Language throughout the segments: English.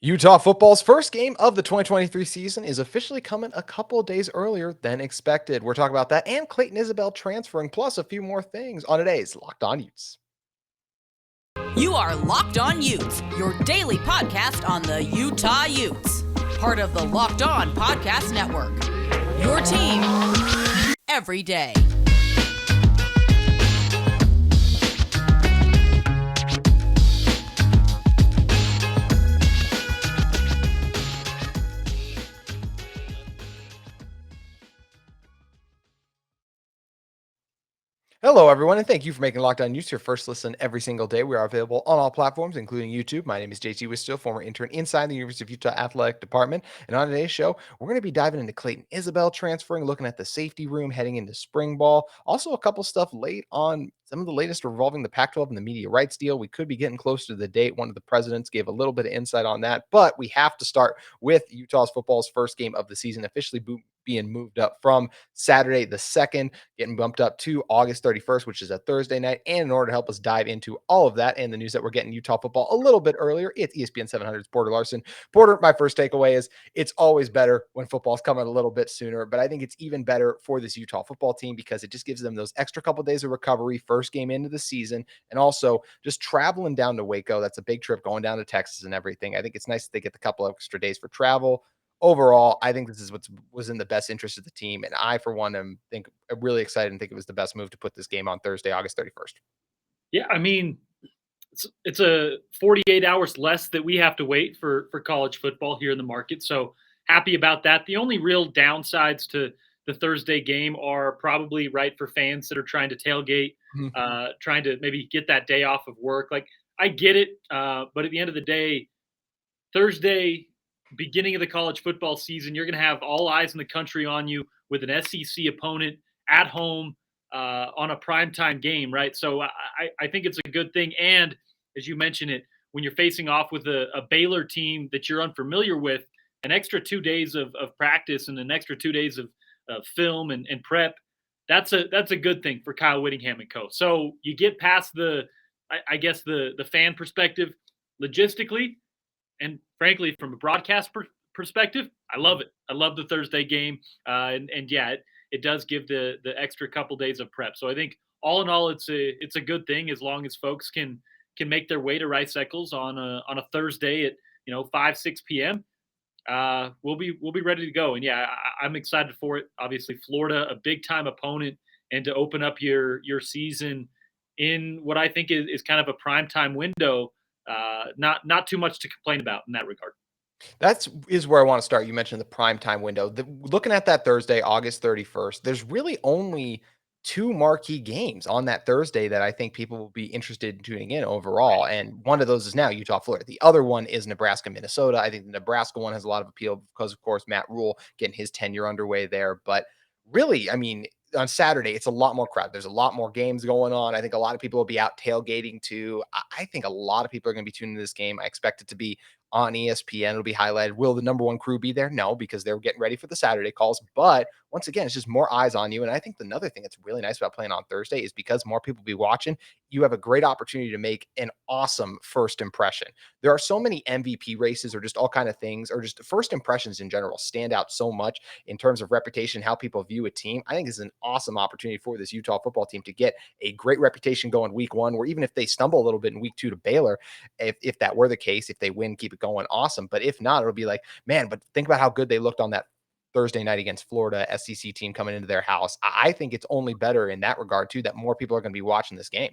Utah football's first game of the 2023 season is officially coming a couple of days earlier than expected. We're talking about that and Clayton Isabel transferring, plus a few more things on today's Locked On Utes. You are Locked On Utes, your daily podcast on the Utah Utes. Part of the Locked On Podcast Network. Your team every day. Hello, everyone, and thank you for making Locked On Utes your first listen every single day. We are available on all platforms, including YouTube. My name is JT Wistrcill, former intern inside the University of Utah Athletic Department. And on today's show, we're going to be diving into Clayton Isabel transferring, looking at the safety room, heading into spring ball. Also, a couple stuff late on some of the latest revolving the Pac-12 and the media rights deal. We could be getting close to the date. One of the presidents gave a little bit of insight on that, but we have to start with Utah's football's first game of the season, officially being moved up from Saturday the 2nd, getting bumped up to August 31st, which is a Thursday night. And in order to help us dive into all of that and the news that we're getting Utah football a little bit earlier, it's ESPN 700's Porter Larson. Porter, my first takeaway is it's always better when football's coming a little bit sooner, but I think it's even better for this Utah football team because it just gives them those extra couple days of recovery, first game into the season, and also just traveling down to Waco. That's a big trip, going down to Texas and everything. I think it's nice that they get the couple extra days for travel. Overall, I think this is what was in the best interest of the team. And I, for one, am really excited and think it was the best move to put this game on Thursday, August 31st. Yeah, I mean, it's a 48 hours less that we have to wait for college football here in the market. So happy about that. The only real downsides to the Thursday game are probably right for fans that are trying to tailgate, trying to maybe get that day off of work. Like I get it, but at the end of the day, Thursday, beginning of the college football season, you're going to have all eyes in the country on you with an SEC opponent at home on a primetime game, right? So I think it's a good thing. And as you mentioned it, when you're facing off with a Baylor team that you're unfamiliar with, an extra 2 days of practice and an extra 2 days of film and prep, that's a good thing for Kyle Whittingham and co. So you get past I guess the fan perspective logistically, and frankly, from a broadcast perspective, I love it. I love the Thursday game, and yeah, it does give the extra couple days of prep. So I think all in all, it's a good thing as long as folks can make their way to Rice Eccles on a Thursday at 5-6 p.m. We'll be ready to go. And yeah, I'm excited for it. Obviously, Florida, a big time opponent, and to open up your season in what I think is kind of a prime time window. Not too much to complain about in that regard. That is where I want to start. You mentioned the prime time window. Looking at that Thursday, August 31st, there's really only two marquee games on that Thursday that I think people will be interested in tuning in overall. And one of those is now Utah, Florida. The other one is Nebraska, Minnesota. I think the Nebraska one has a lot of appeal because, of course, Matt Rule getting his tenure underway there. But really, I mean, on Saturday, it's a lot more crowd. There's a lot more games going on. I think a lot of people will be out tailgating too. I think a lot of people are going to be tuning to this game. I expect it to be on ESPN. It'll be highlighted. Will the number one crew be there? No, because they're getting ready for the Saturday calls. But once again, it's just more eyes on you. And I think another thing that's really nice about playing on Thursday is because more people be watching, you have a great opportunity to make an awesome first impression. There are so many MVP races or just all kind of things, or just first impressions in general stand out so much in terms of reputation, how people view a team. I think it's an awesome opportunity for this Utah football team to get a great reputation going week one, where even if they stumble a little bit in week two to Baylor, if that were the case, if they win, keep it going, awesome. But if not, it'll be like, man, but think about how good they looked on that Thursday night against Florida SEC team coming into their house. I think it's only better in that regard too, that more people are going to be watching this game.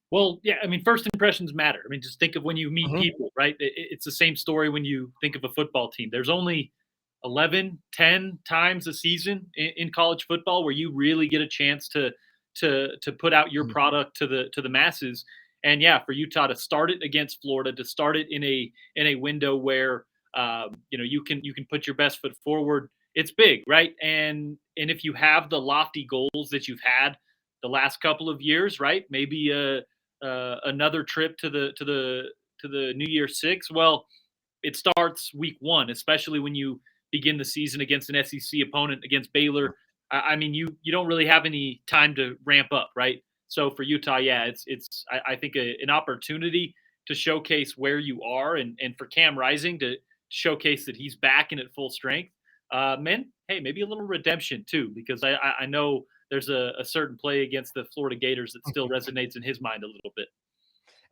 Well, yeah, I mean, first impressions matter. I mean, just think of when you meet people, right? It's the same story when you think of a football team. There's only 11, 10 times a season in college football where you really get a chance to put out your product to the masses. And yeah, for Utah to start it against Florida, to start it in a window where you can put your best foot forward, it's big, right? And if you have the lofty goals that you've had the last couple of years, right? Maybe another trip to the New Year Six. Well, it starts week one, especially when you begin the season against an SEC opponent, against Baylor. I mean, you don't really have any time to ramp up, right? So for Utah, yeah, it's I think an opportunity to showcase where you are, and for Cam Rising to showcase that he's back and at full strength. Man, hey, maybe a little redemption too, because I know there's a certain play against the Florida Gators that still resonates in his mind a little bit.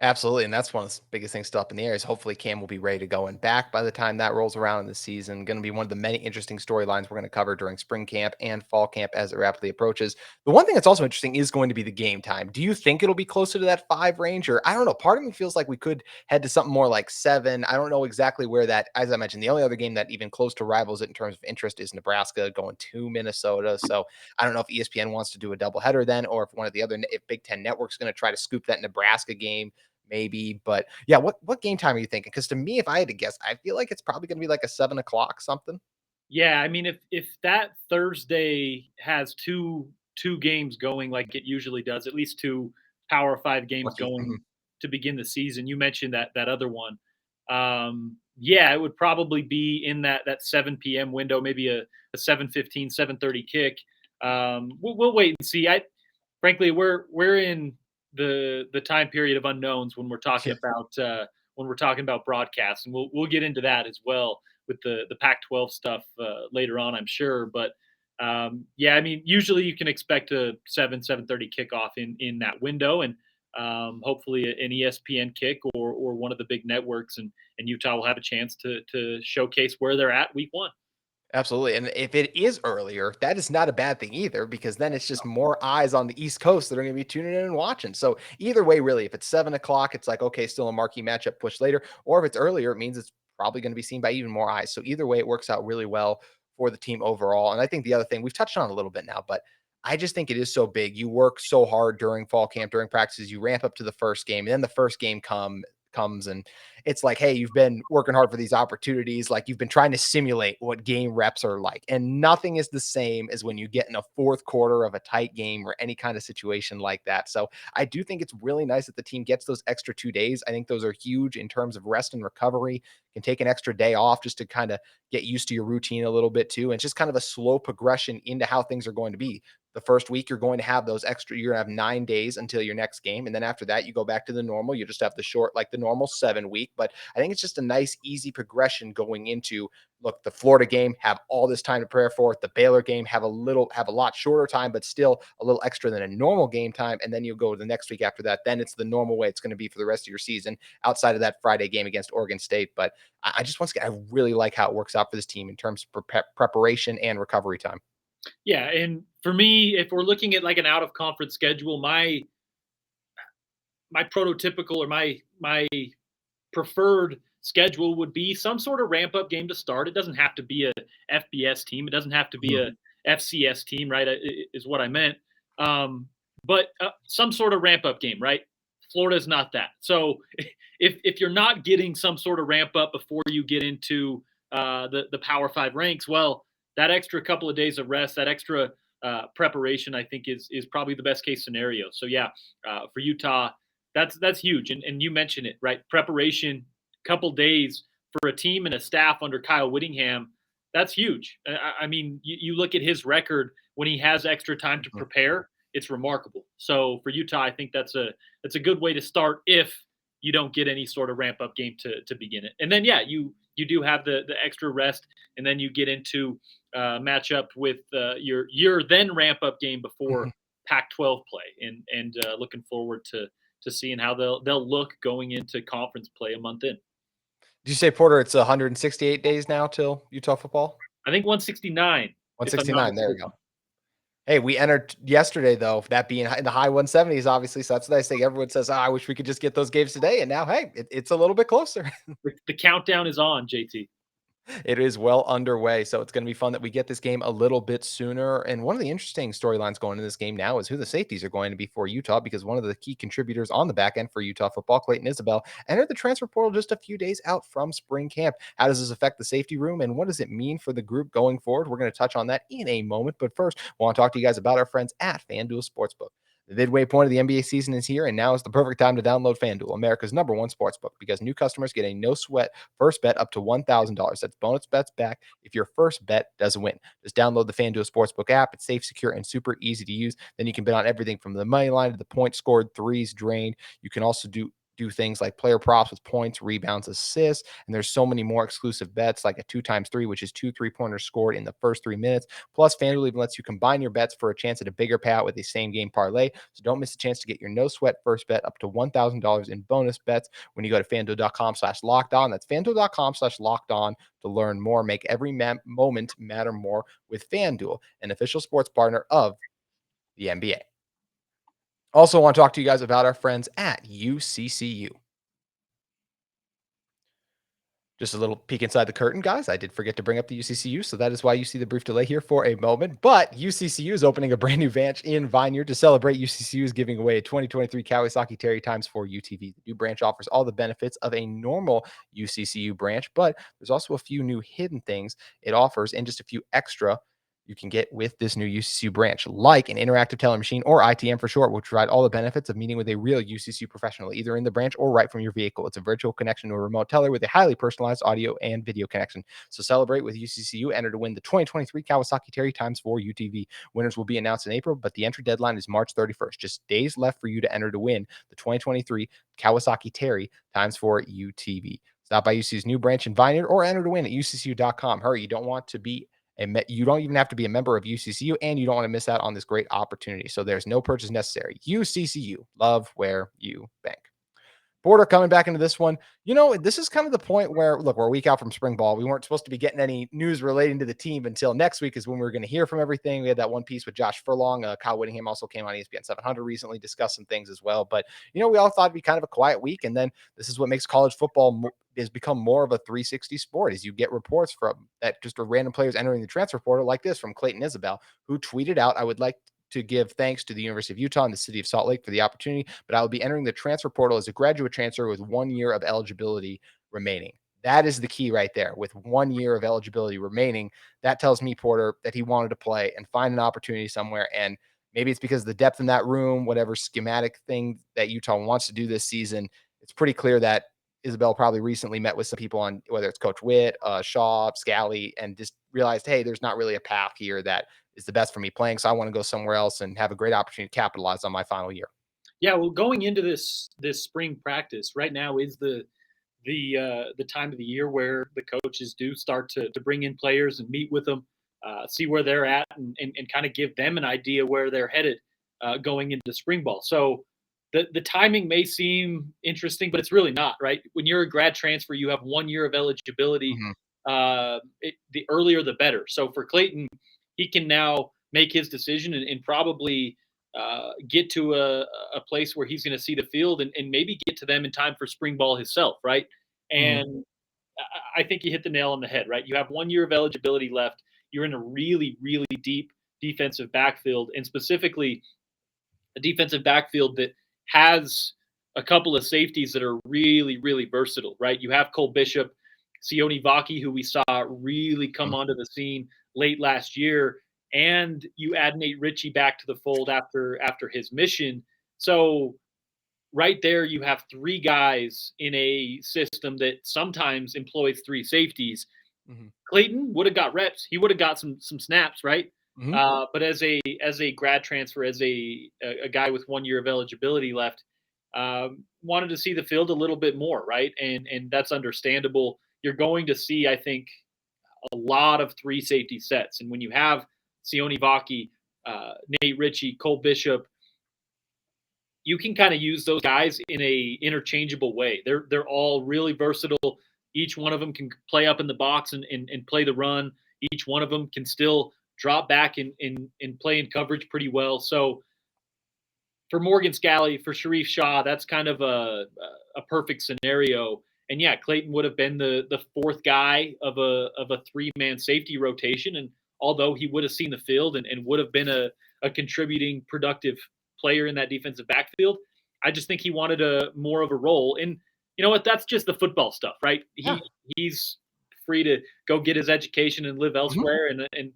Absolutely. And that's one of the biggest things still up in the air is hopefully Cam will be ready to go and back by the time that rolls around in the season. Going to be one of the many interesting storylines we're going to cover during spring camp and fall camp as it rapidly approaches. The one thing that's also interesting is going to be the game time. Do you think it'll be closer to that 5 range? Or I don't know. Part of me feels like we could head to something more like 7. I don't know exactly where that, as I mentioned, the only other game that even close to rivals it in terms of interest is Nebraska going to Minnesota. So I don't know if ESPN wants to do a doubleheader then, or if one of the other, if Big Ten Network's going to try to scoop that Nebraska game maybe. But yeah, what game time are you thinking? Because to me, if I had to guess, I feel like it's probably going to be like a 7 o'clock something. Yeah, I mean, if that Thursday has two games going like it usually does, at least two Power Five games Lucky. going to begin the season. You mentioned that other one. Yeah, it would probably be in that 7 p.m. window, maybe a 7:15, 7:30 kick. We'll wait and see. I frankly, we're in the time period of unknowns when we're talking about broadcasts, and we'll get into that as well with the Pac-12 stuff later on, I'm sure. But yeah, I mean, usually you can expect a 7:30 kickoff in that window, and hopefully an ESPN kick or one of the big networks, and Utah will have a chance to showcase where they're at week 1. Absolutely. And if it is earlier, that is not a bad thing either, because then it's just more eyes on the East Coast that are going to be tuning in and watching. So either way, really, if it's 7 o'clock, it's like, okay, still a marquee matchup push later. Or if it's earlier, it means it's probably going to be seen by even more eyes. So either way, it works out really well for the team overall. And I think the other thing we've touched on a little bit now, but I just think it is so big. You work so hard during fall camp, during practices, you ramp up to the first game, and then the first game comes and it's like, hey, you've been working hard for these opportunities. Like you've been trying to simulate what game reps are like. And nothing is the same as when you get in a fourth quarter of a tight game or any kind of situation like that. So I do think it's really nice that the team gets those extra 2 days. I think those are huge in terms of rest and recovery. Can take an extra day off just to kind of get used to your routine a little bit too. And it's just kind of a slow progression into how things are going to be. The first week, you're going to have those extra, you're going to have 9 days until your next game. And then after that, you go back to the normal. You just have the short, like the normal 7 week. But I think it's just a nice, easy progression going into, look, the Florida game, have all this time to prepare for it. The Baylor game, have a lot shorter time, but still a little extra than a normal game time. And then you go to the next week after that. Then it's the normal way it's going to be for the rest of your season outside of that Friday game against Oregon State. But I just once again, I really like how it works out for this team in terms of preparation and recovery time. Yeah, and for me, if we're looking at like an out of conference schedule, my prototypical or my preferred schedule would be some sort of ramp up game to start. It doesn't have to be a FBS team. It doesn't have to be a FCS team, right? Is what I meant. But some sort of ramp up game, right? Florida's not that. So if you're not getting some sort of ramp up before you get into the Power Five ranks, well, that extra couple of days of rest, that extra preparation, I think is probably the best case scenario. So yeah, for Utah, that's huge. And you mentioned it, right? Preparation, couple days for a team and a staff under Kyle Whittingham, that's huge. I mean, you look at his record when he has extra time to prepare, it's remarkable. So for Utah, I think that's a good way to start if you don't get any sort of ramp up game to begin it. And then yeah, you do have the extra rest, and then you get into matchup with your then ramp up game before Pac-12 play, and looking forward to seeing how they'll look going into conference play a month in. Did you say, Porter, it's 168 days now till Utah football? I think 169. If I'm not 169. There we mistaken. go. Hey, we entered yesterday, though, that being in the high 170s, obviously. So that's a nice thing. Everyone says, I wish we could just get those games today. And now, hey, it's a little bit closer. The countdown is on, JT. It is well underway, so it's going to be fun that we get this game a little bit sooner. And one of the interesting storylines going into this game now is who the safeties are going to be for Utah, because one of the key contributors on the back end for Utah football, Clayton Isabel, entered the transfer portal just a few days out from spring camp. How does this affect the safety room, and what does it mean for the group going forward? We're going to touch on that in a moment, but first, I want to talk to you guys about our friends at FanDuel Sportsbook. The midway point of the NBA season is here, and now is the perfect time to download FanDuel, America's #1 sportsbook, because new customers get a no-sweat first bet up to $1,000. That's bonus bets back if your first bet doesn't win. Just download the FanDuel Sportsbook app. It's safe, secure, and super easy to use. Then you can bet on everything from the money line to the points scored, threes drained. You can also do do things like player props with points, rebounds, assists, and there's so many more exclusive bets like a 2x3, which is 2 3-pointers scored in the first 3 minutes. Plus, FanDuel even lets you combine your bets for a chance at a bigger payout with a same-game parlay. So don't miss a chance to get your no-sweat first bet up to $1,000 in bonus bets when you go to FanDuel.com/lockedon. That's FanDuel.com/lockedon to learn more. Make every moment matter more with FanDuel, an official sports partner of the NBA. Also, want to talk to you guys about our friends at UCCU. Just a little peek inside the curtain, guys. I did forget to bring up the UCCU, so that is why you see the brief delay here for a moment. But UCCU is opening a brand new branch in Vineyard. To celebrate, UCCU is giving away a 2023 Kawasaki Terry x4 UTV. The new branch offers all the benefits of a normal UCCU branch, but there's also a few new hidden things it offers and just a few extra you can get with this new UCCU branch, like an interactive teller machine, or ITM for short, which provide all the benefits of meeting with a real UCCU professional, either in the branch or right from your vehicle. It's a virtual connection to a remote teller with a highly personalized audio and video connection. So celebrate with UCCU. Enter to win the 2023 Kawasaki Terry x4 UTV. Winners will be announced in April, but the entry deadline is March 31st. Just days left for you to enter to win the 2023 Kawasaki Terry x4 UTV. Stop by UCCU's new branch in Vineyard or enter to win at UCCU.com. Hurry, you don't want to be you don't even have to be a member of UCCU, and you don't want to miss out on this great opportunity. So there's no purchase necessary. UCCU, love where you bank. Porter coming back into this one. This is kind of the point where, look, we're a week out from spring ball. We weren't supposed to be getting any news relating to the team until next week is when we were going to hear from everything. We had that one piece with Josh Furlong. Kyle Whittingham also came on ESPN 700 recently, discussed some things as well. But, we all thought it'd be kind of a quiet week. And then this is what makes college football has become more of a 360 sport, is you get reports from that just a random players entering the transfer portal like this from Clayton Isabel, who tweeted out, "I would like to give thanks to the University of Utah and the city of Salt Lake for the opportunity, but I will be entering the transfer portal as a graduate transfer with 1 year of eligibility remaining." That is the key right there. With 1 year of eligibility remaining, that tells me, Porter, that he wanted to play and find an opportunity somewhere. And maybe it's because of the depth in that room, whatever schematic thing that Utah wants to do this season. It's pretty clear that Isabel probably recently met with some people on whether it's Coach Witt, Shaw, Scally, and just realized, hey, there's not really a path here that is the best for me playing. So I want to go somewhere else and have a great opportunity to capitalize on my final year. Yeah, well, going into this spring practice right now is the time of the year where the coaches do start to bring in players and meet with them, see where they're at, and kind of give them an idea where they're headed going into spring ball. So the timing may seem interesting, but it's really not, right? When you're a grad transfer, you have 1 year of eligibility. Mm-hmm. The earlier, the better. So for Clayton, he can now make his decision and probably get to a place where he's going to see the field and maybe get to them in time for spring ball himself, right? And I think you hit the nail on the head, right? You have 1 year of eligibility left. You're in a really, really deep defensive backfield, and specifically a defensive backfield that has a couple of safeties that are really, really versatile, right? You have Cole Bishop, Sione Vaki, who we saw really come onto the scene late last year, and you add Nate Ritchie back to the fold after his mission. So right there, you have three guys in a system that sometimes employs three safeties. Mm-hmm. Clayton would have got reps. He would have got some snaps, right? Mm-hmm. But as a grad transfer, as a guy with 1 year of eligibility left, wanted to see the field a little bit more, right? And that's understandable. You're going to see, I think, a lot of three safety sets, and when you have Sione Vaki, Nate Ritchie, Cole Bishop, you can kind of use those guys in a interchangeable way. They're all really versatile. Each one of them can play up in the box and play the run. Each one of them can still drop back and play in coverage pretty well. So for Morgan Scally, for Sharif Shaw, that's kind of a perfect scenario. And yeah, Clayton would have been the fourth guy of a 3-man safety rotation. And although he would have seen the field and would have been a contributing, productive player in that defensive backfield, I just think he wanted more of a role. And you know what? That's just the football stuff, right? Yeah. He's free to go get his education and live elsewhere. Mm-hmm. And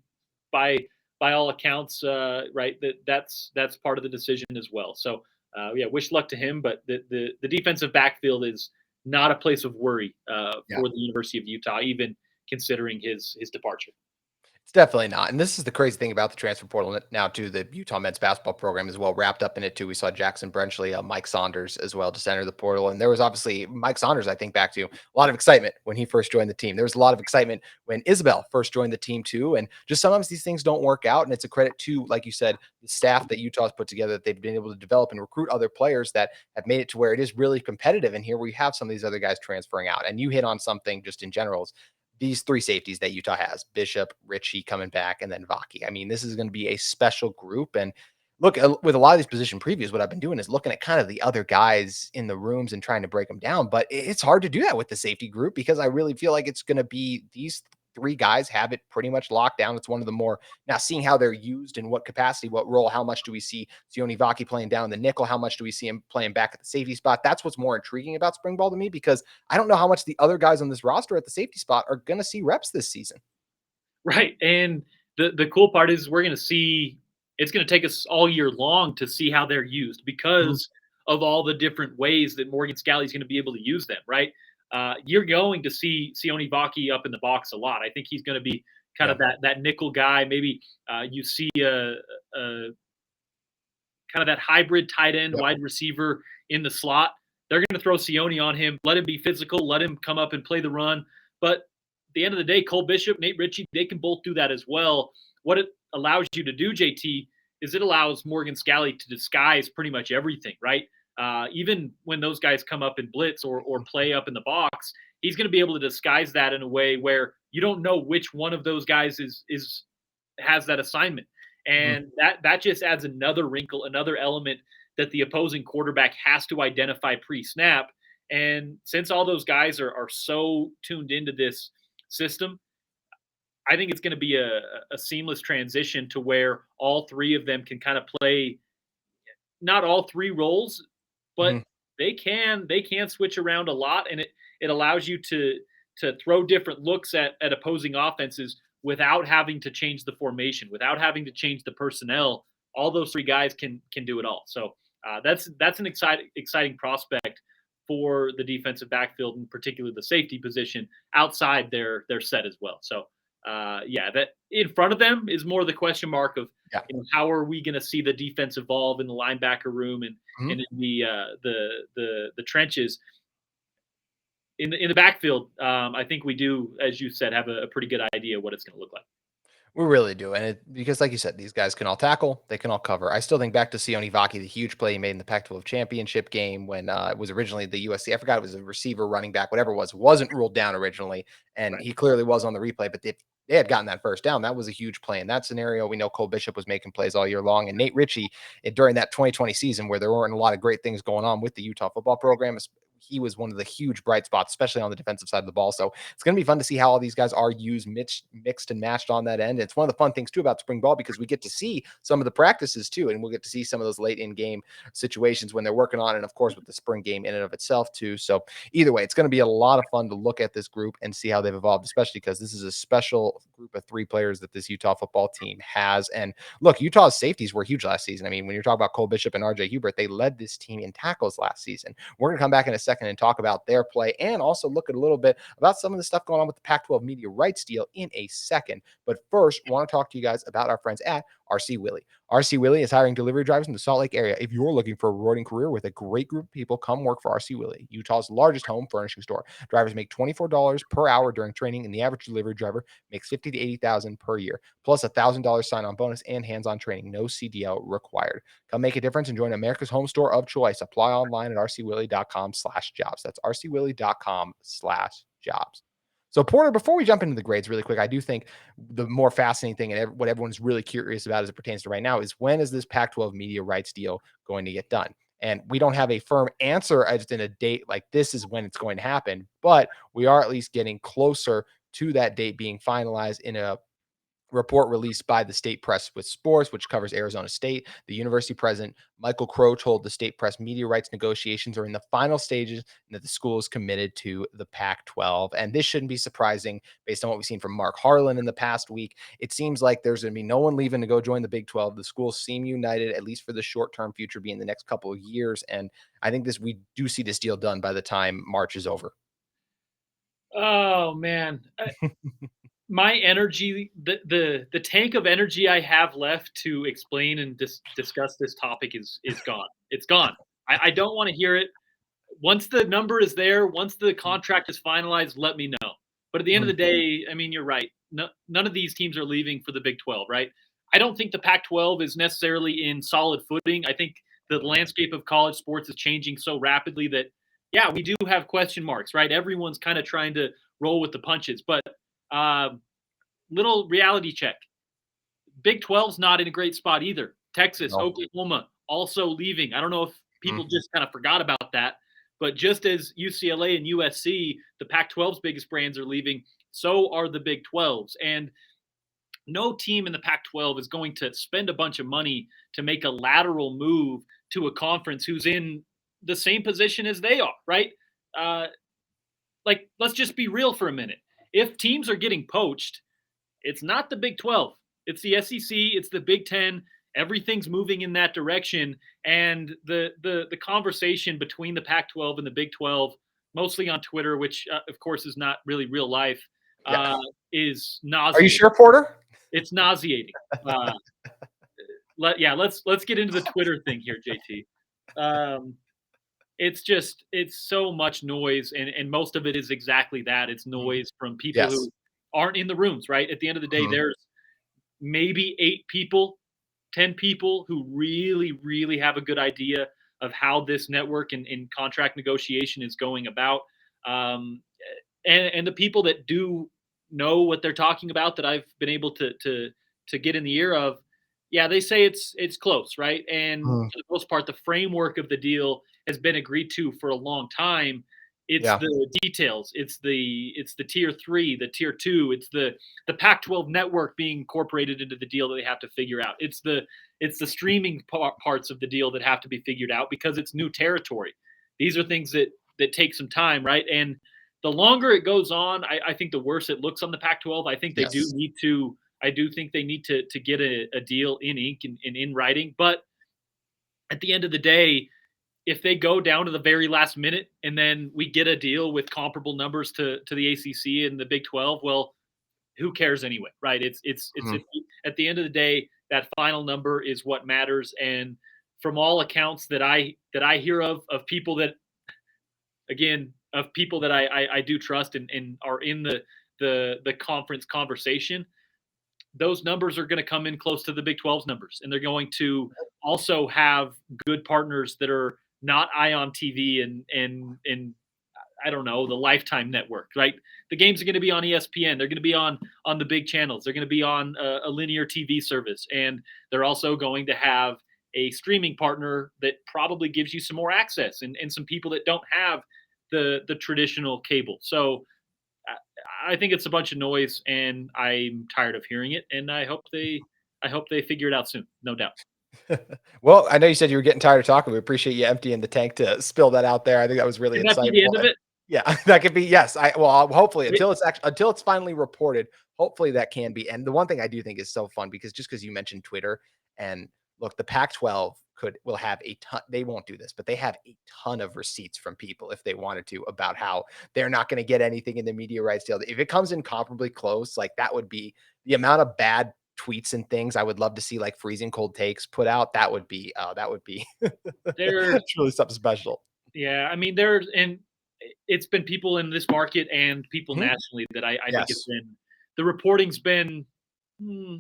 by all accounts, right, that's part of the decision as well. So yeah, wish luck to him. But the defensive backfield is not a place of worry for the University of Utah, even considering his departure. It's definitely not. And this is the crazy thing about the transfer portal now, too. The Utah men's basketball program is well wrapped up in it, too. We saw Jackson Brenchley, Mike Saunders as well, just enter the portal. And there was obviously Mike Saunders, I think, back to a lot of excitement when he first joined the team. There was a lot of excitement when Isabel first joined the team, too. And just sometimes these things don't work out. And it's a credit to, like you said, the staff that Utah's put together, that they've been able to develop and recruit other players that have made it to where it is really competitive. And here we have some of these other guys transferring out. And you hit on something just in general, these three safeties that Utah has: Bishop, Ritchie coming back, and then Vaki. I mean, this is going to be a special group. And look, with a lot of these position previews, what I've been doing is looking at kind of the other guys in the rooms and trying to break them down. But it's hard to do that with the safety group because I really feel like it's going to be these three guys have it pretty much locked down. It's one of the more, now seeing how they're used in what capacity, what role, how much do we see Sione Vaki playing down the nickel? How much do we see him playing back at the safety spot? That's what's more intriguing about spring ball to me, because I don't know how much the other guys on this roster at the safety spot are going to see reps this season. Right. And the cool part is we're going to see, it's going to take us all year long to see how they're used because of all the different ways that Morgan Scalley is going to be able to use them, right? You're going to see Sione Vaki up in the box a lot. I think he's going to be kind of that nickel guy. Maybe you see a kind of that hybrid tight end wide receiver in the slot. They're going to throw Sione on him, let him be physical, let him come up and play the run. But at the end of the day, Cole Bishop, Nate Ritchie, they can both do that as well. What it allows you to do, JT, is it allows Morgan Scalley to disguise pretty much everything, right? Even when those guys come up and blitz or play up in the box, he's going to be able to disguise that in a way where you don't know which one of those guys has that assignment. And that just adds another wrinkle, another element that the opposing quarterback has to identify pre-snap. And since all those guys are so tuned into this system, I think it's going to be a seamless transition to where all three of them can kind of play, not all three roles, but they can switch around a lot, and it allows you to throw different looks at opposing offenses without having to change the formation, without having to change the personnel. All those three guys can do it all. So that's an exciting prospect for the defensive backfield, and particularly the safety position outside their set as well. So that in front of them is more the question mark of how are we going to see the defense evolve in the linebacker room and in the trenches. In the backfield, I think we do, as you said, have a pretty good idea what it's going to look like. We really do. And because, like you said, these guys can all tackle, they can all cover. I still think back to Sione Vaki, the huge play he made in the Pac-12 championship game when it was originally the USC. I forgot it was a receiver, running back, whatever it was. Wasn't ruled down originally. And he clearly was on the replay, but they had gotten that first down. That was a huge play in that scenario. We know Cole Bishop was making plays all year long. And Nate Ritchie, during that 2020 season where there weren't a lot of great things going on with the Utah football program, he was one of the huge bright spots, especially on the defensive side of the ball. So it's going to be fun to see how all these guys are used, mixed and matched on that end. It's one of the fun things too about spring ball, because we get to see some of the practices too, and we'll get to see some of those late in game situations when they're working on it, and of course with the spring game in and of itself too. So either way, it's going to be a lot of fun to look at this group and see how they've evolved, especially because this is a special group of three players that this Utah football team has. And look, Utah's safeties were huge last season. I mean, when you're talking about Cole Bishop and RJ Hubert, they led this team in tackles last season. We're going to come back in a second and talk about their play and also look at a little bit about some of the stuff going on with the Pac-12 media rights deal in a second. But first, I want to talk to you guys about our friends at RC Willey. RC Willey is hiring delivery drivers in the Salt Lake area. If you're looking for a rewarding career with a great group of people, come work for RC Willey, Utah's largest home furnishing store. Drivers make $24 per hour during training, and the average delivery driver makes $50,000 to $80,000 per year, plus a $1,000 sign-on bonus and hands-on training. No CDL required. Come make a difference and join America's home store of choice. Apply online at rcwilley.com/jobs. That's rcwilley.com/jobs. So, Porter, before we jump into the grades really quick, I do think the more fascinating thing and what everyone's really curious about as it pertains to right now is, when is this Pac-12 media rights deal going to get done? And we don't have a firm answer as in a date like this is when it's going to happen, but we are at least getting closer to that date being finalized in a report released by the State Press with Sports, which covers Arizona State. The university president, Michael Crow, told the State Press media rights negotiations are in the final stages and that the school is committed to the Pac-12. And this shouldn't be surprising based on what we've seen from Mark Harlan in the past week. It seems like there's going to be no one leaving to go join the Big 12. The schools seem united, at least for the short-term future, being the next couple of years. And I think we do see this deal done by the time March is over. Oh, man. my energy, the tank of energy I have left to explain and discuss this topic is gone. It's gone. I don't want to hear it. Once the number is there, once the contract is finalized, let me know. But at the end of the day, I mean, you're right. No, none of these teams are leaving for the Big 12, right? I don't think the Pac-12 is necessarily in solid footing. I think the landscape of college sports is changing so rapidly that, yeah, we do have question marks, right? Everyone's kind of trying to roll with the punches. But little reality check. Big 12's not in a great spot either. Texas, No. Oklahoma also leaving. I don't know if people just kind of forgot about that. But just as UCLA and USC, the Pac-12's biggest brands are leaving, so are the Big 12s. And no team in the Pac-12 is going to spend a bunch of money to make a lateral move to a conference who's in the same position as they are, right? Like, let's just be real for a minute. If teams are getting poached, it's not the Big 12. It's the SEC. It's the Big 10. Everything's moving in that direction. And the conversation between the Pac-12 and the Big 12, mostly on Twitter, which, of course, is not really real life, is nauseating. Are you sure, Porter? It's nauseating. Let's get into the Twitter thing here, JT. It's so much noise, and most of it is exactly that. It's noise from people who aren't in the rooms, right? At the end of the day, there's maybe 8 people, 10 people who really, really have a good idea of how this network and contract negotiation is going about. And the people that do know what they're talking about that I've been able to get in the ear of, yeah, they say it's close, right? And for the most part, the framework of the deal has been agreed to for a long time. It's the details. It's the tier 3, the tier 2. It's the Pac-12 network being incorporated into the deal that they have to figure out. It's the streaming parts of the deal that have to be figured out because it's new territory. These are things that take some time, right? And the longer it goes on, I think the worse it looks on the Pac-12. I think they do need to. I do think they need to get a deal in ink and in writing. But at the end of the day, if they go down to the very last minute and then we get a deal with comparable numbers to the ACC and the Big 12, well, who cares anyway, right? It's at the end of the day, that final number is what matters. And from all accounts that I hear of people that, again, of people that I do trust and are in the conference conversation, those numbers are going to come in close to the Big 12's numbers. And they're going to also have good partners that are not Ion TV and I don't know, the Lifetime Network, right? The games are going to be on ESPN. They're going to be on the big channels. They're going to be on a linear TV service. And they're also going to have a streaming partner that probably gives you some more access and some people that don't have the traditional cable. So I think it's a bunch of noise, and I'm tired of hearing it. And I hope they figure it out soon, no doubt. Well, I know you said you were getting tired of talking. We appreciate you emptying the tank to spill that out there. I think that was really Can that insightful. be the end of it? Yeah, that could be. Yes, hopefully until it's finally reported. Hopefully that can be. And the one thing I do think is so fun because you mentioned Twitter, and look, the Pac-12 will have a ton. They won't do this, but they have a ton of receipts from people if they wanted to about how they're not going to get anything in the media rights deal. If it comes in comparably close, like that would be the amount of bad tweets and things I would love to see, like freezing cold takes put out. That would be it's really something special. Yeah, I mean, it's been people in this market and people nationally that I think it's been, the reporting's been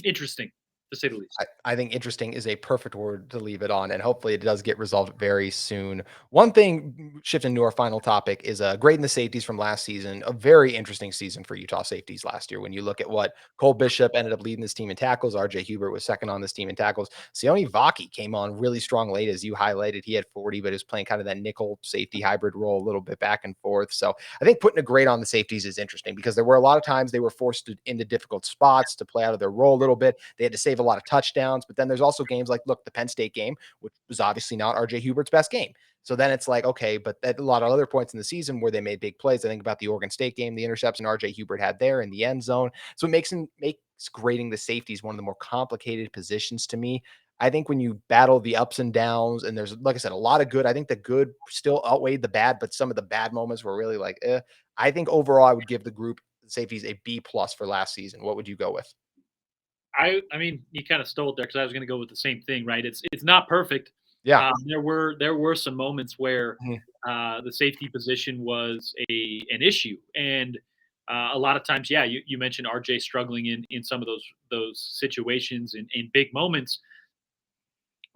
interesting, to say the least. I think interesting is a perfect word to leave it on, and hopefully it does get resolved very soon. One thing, shifting to our final topic, is grading the safeties from last season. A very interesting season for Utah safeties last year. When you look at what Cole Bishop ended up leading this team in tackles, RJ Hubert was second on this team in tackles. Sione Vaki came on really strong late, as you highlighted. He had 40, but he was playing kind of that nickel safety hybrid role, a little bit back and forth. So I think putting a grade on the safeties is interesting because there were a lot of times they were forced into difficult spots to play out of their role a little bit. They had to save a lot of touchdowns, but then there's also games like, look, the Penn State game, which was obviously not RJ Hubert's best game. So then it's like, okay, but at a lot of other points in the season where they made big plays, I think about the Oregon State game, the interception RJ Hubert had there in the end zone. So it makes grading the safeties one of the more complicated positions to me. I think when you battle the ups and downs, and there's, like I said, a lot of good, I think the good still outweighed the bad, but some of the bad moments were really like, I think overall I would give the group safeties a B+ for last season. What would you go with? I mean, you kind of stole it there because I was going to go with the same thing, right? It's not perfect. Yeah. There were some moments where Mhm. the safety position was an issue, and a lot of times, yeah, you mentioned RJ struggling in some of those situations in big moments.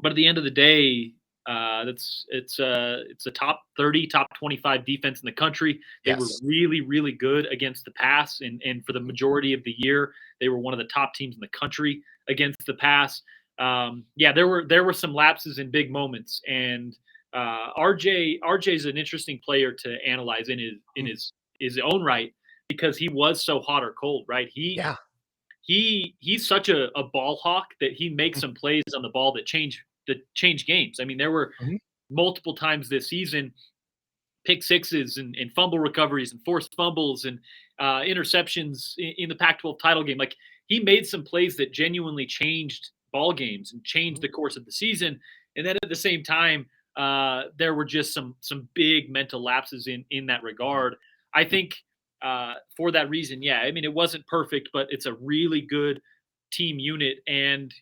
But at the end of the day, it's a top 30, top 25 defense in the country. They were Yes. really, really good against the pass, and for the majority of the year, they were one of the top teams in the country against the pass. Yeah, there were some lapses in big moments, and RJ is an interesting player to analyze in Mm. his own right because he was so hot or cold, right? Yeah. He's such a ball hawk that he makes Mhm. some plays on the ball that change games. I mean, there were Mhm. multiple times this season, pick sixes and fumble recoveries and forced fumbles and interceptions in the Pac-12 title game. Like he made some plays that genuinely changed ball games and changed Mhm. the course of the season. And then at the same time, there were just some big mental lapses in that regard. I think for that reason, yeah. I mean, it wasn't perfect, but it's a really good team unit, and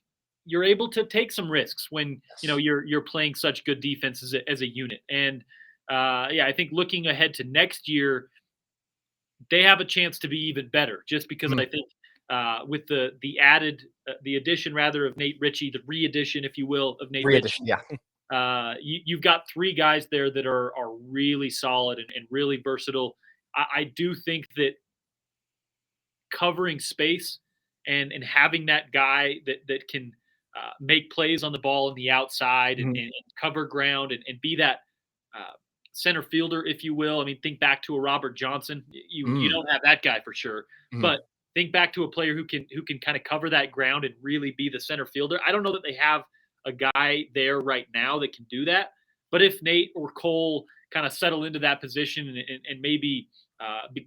you're able to take some risks when Yes. you're playing such good defense as a unit. And yeah, I think looking ahead to next year, they have a chance to be even better. Just because Mhm. I think with the addition rather of Nate Ritchie, the re-addition, if you will, of Nate Re-edition. Ritchie, Yeah. you've got three guys there that are really solid and really versatile. I do think that covering space and having that guy that can make plays on the ball on the outside Mhm. and cover ground and be that uh, center fielder, if you will. I mean, think back to a Robert Johnson. You Mm. don't have that guy for sure, Mhm. but think back to a player who can kind of cover that ground and really be the center fielder. I don't know that they have a guy there right now that can do that, but if Nate or Cole kind of settle into that position and maybe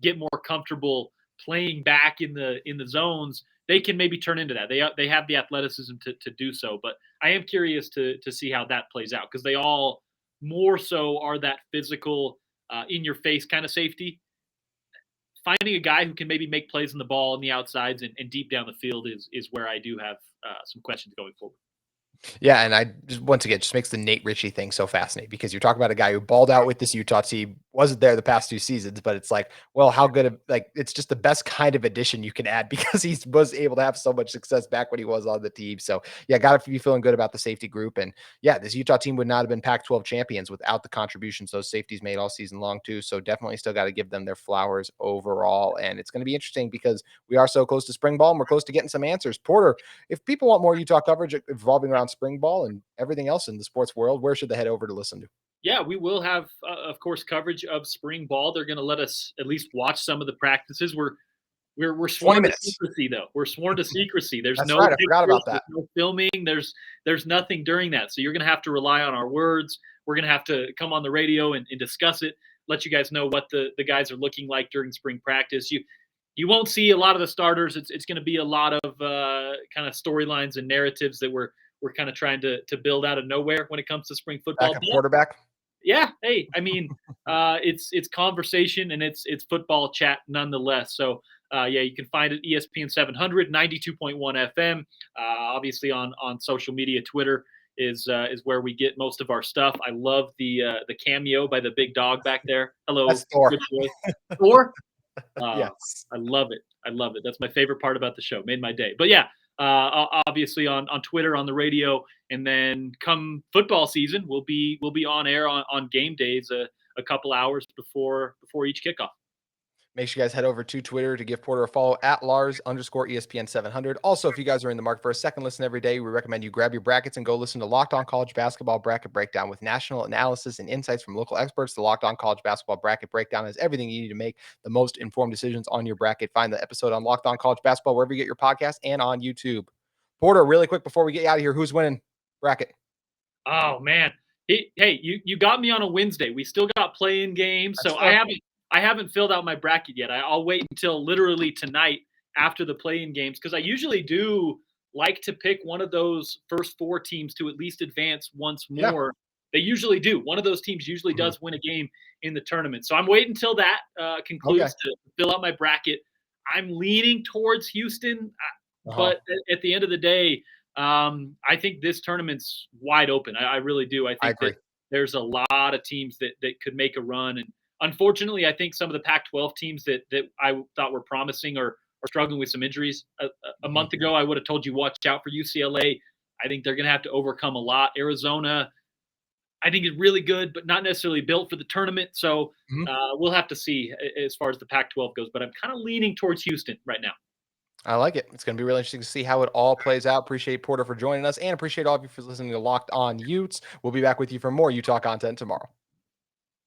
get more comfortable playing back in the zones, they can maybe turn into that. They have the athleticism to do so. But I am curious to see how that plays out because they all more so are that physical, in your face kind of safety. Finding a guy who can maybe make plays on the ball on the outsides and deep down the field is where I do have some questions going forward. Yeah, and I just once again just makes the Nate Ritchie thing so fascinating because you're talking about a guy who balled out with this Utah team, wasn't there the past 2 seasons, but it's like, well, how good of like it's just the best kind of addition you can add because he was able to have so much success back when he was on the team. So yeah, got to be feeling good about the safety group. And yeah, this Utah team would not have been Pac-12 champions without the contributions those safeties made all season long too. So definitely still got to give them their flowers overall. And it's going to be interesting because we are so close to spring ball and we're close to getting some answers. Porter, if people want more Utah coverage revolving around spring ball and everything else in the sports world, where should they head over to listen to? Yeah, we will have, of course, coverage of spring ball. They're going to let us at least watch some of the practices. We're 20 sworn to minutes. secrecy, though. We're sworn to secrecy. There's That's no right. I forgot pictures, about there's that. no filming, there's nothing during that. So you're gonna have to rely on our words. We're gonna have to come on the radio and discuss it, let you guys know what the guys are looking like during spring practice. You won't see a lot of the starters. It's gonna be a lot of kind of storylines and narratives that we're kind of trying to build out of nowhere when it comes to spring football. Backup quarterback. Yeah, hey, I mean, it's conversation and it's football chat nonetheless. So yeah, you can find it ESPN 700, 92.1 FM. Obviously on social media, Twitter is where we get most of our stuff. I love the cameo by the big dog back there. Hello, That's Thor. good boy. Thor. Yes. I love it. I love it. That's my favorite part about the show. Made my day. But yeah, obviously on Twitter, on the radio, and then come football season, we'll be on air on game days a couple hours before each kickoff. Make sure you guys head over to Twitter to give Porter a follow at Lars_ESPN 700. Also, if you guys are in the market for a second listen every day, we recommend you grab your brackets and go listen to Locked On College Basketball Bracket Breakdown with national analysis and insights from local experts. The Locked On College Basketball Bracket Breakdown has everything you need to make the most informed decisions on your bracket. Find the episode on Locked On College Basketball wherever you get your podcast and on YouTube. Porter, really quick before we get you out of here, who's winning bracket? Oh man, hey, you got me on a Wednesday. We still got play-in games, That's so fair. I haven't filled out my bracket yet. I'll wait until literally tonight after the play-in games because I usually do like to pick one of those first four teams to at least advance once Yeah. more. They usually do. One of those teams usually Mhm. does win a game in the tournament. So I'm waiting until that Okay. concludes to fill out my bracket. I'm leaning towards Houston, Uh-huh. but at the end of the day, I think this tournament's wide open. I really do. I I think that agree. there's a lot of teams that could make a run, and unfortunately, I think some of the Pac-12 teams that I thought were promising are struggling with some injuries. A Mhm. month ago, I would have told you watch out for UCLA. I think they're going to have to overcome a lot. Arizona, I think is really good, but not necessarily built for the tournament. So Mhm. we'll have to see as far as the Pac-12 goes. But I'm kind of leaning towards Houston right now. I like it. It's going to be really interesting to see how it all plays out. Appreciate Porter for joining us and appreciate all of you for listening to Locked On Utes. We'll be back with you for more Utah content tomorrow.